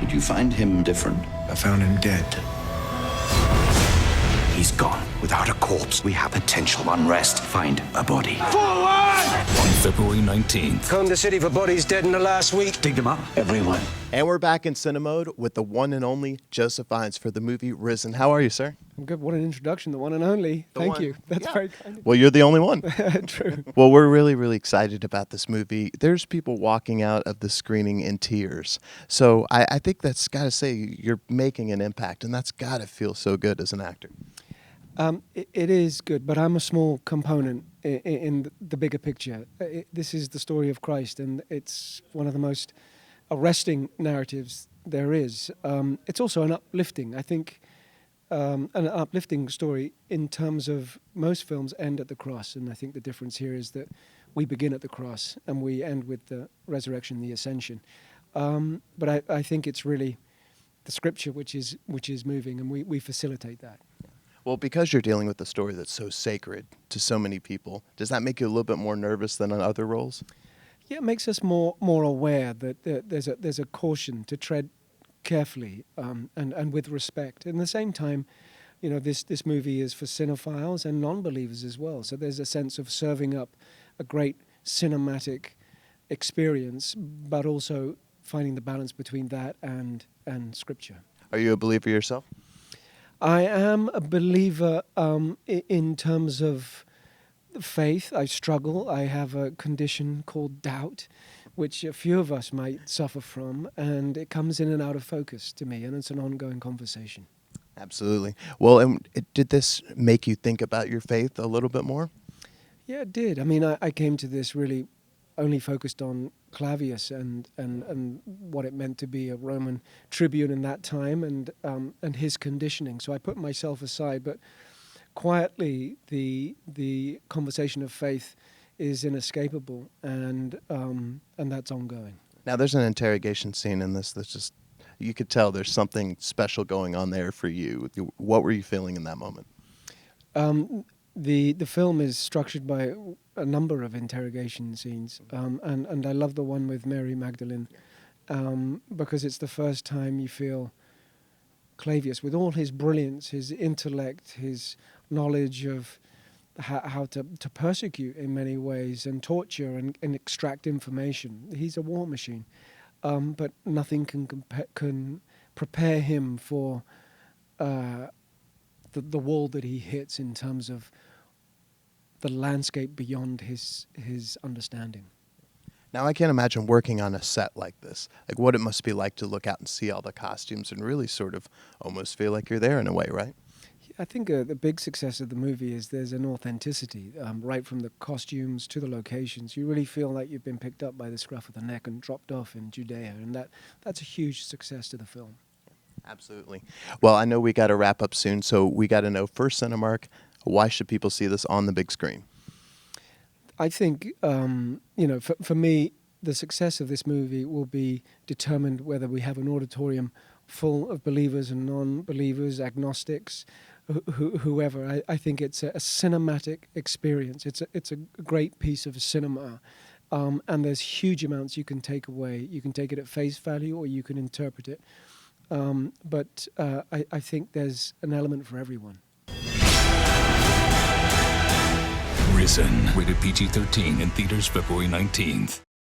Did you find him different? I found him dead. He's gone. Without a corpse, we have potential unrest. Find a body. On February 19th. Combed the city for bodies dead in the last week. Dig them up. Everyone. And we're back in Cinemode with the one and only Joseph Fiennes for the movie Risen. How are you, sir? I'm good. What an introduction, the one and only. Thank you. That's very kind of you. Well, you're the only one. True. Well, we're really, really excited about this movie. There's people walking out of the screening in tears. So I think that's got to say you're making an impact, and that's got to feel so good as an actor. It is good, but I'm a small component in the bigger picture. This is the story of Christ, and it's one of the most arresting narratives there is. It's also an uplifting, I think, an uplifting story in terms of most films end at the cross, and I think the difference here is that we begin at the cross and we end with the resurrection, the ascension. But I think it's really the scripture which is moving, and we facilitate that. Well, because you're dealing with a story that's so sacred to so many people, does that make you a little bit more nervous than on other roles? Yeah, it makes us more aware that there's a caution to tread carefully and with respect. And at the same time, you know, this movie is for cinephiles and non-believers as well. So there's a sense of serving up a great cinematic experience, but also finding the balance between that and scripture. Are you a believer yourself? I am a believer in terms of faith. I struggle. I have a condition called doubt, which a few of us might suffer from, and it comes in and out of focus to me, and it's an ongoing conversation. Absolutely. Well, and did this make you think about your faith a little bit more? Yeah, it did. I mean, I came to this really only focused on Clavius and what it meant to be a Roman tribune in that time and his conditioning. So I put myself aside, but quietly the conversation of faith is inescapable, and that's ongoing. Now, there's an interrogation scene in this that's just, you could tell there's something special going on there for you. What were you feeling in that moment? The film is structured by a number of interrogation scenes, and I love the one with Mary Magdalene because it's the first time you feel Clavius, with all his brilliance, his intellect, his knowledge of how to persecute in many ways and torture and extract information. He's a war machine, but nothing can prepare him for the wall that he hits in terms of the landscape beyond his understanding. Now, I can't imagine working on a set like this, like what it must be like to look out and see all the costumes and really sort of almost feel like you're there in a way, right? I think the big success of the movie is there's an authenticity, right from the costumes to the locations. You really feel like you've been picked up by the scruff of the neck and dropped off in Judea, and that's a huge success to the film. Absolutely. Well, I know we got to wrap up soon, so we got to know first, Cinemark, why should people see this on the big screen? I think, for me, the success of this movie will be determined whether we have an auditorium full of believers and non-believers, agnostics, whoever. I think it's a cinematic experience. It's a great piece of cinema, and there's huge amounts you can take away. You can take it at face value, or you can interpret it. But I think there's an element for everyone. Risen, rated PG-13 in theaters February 19th.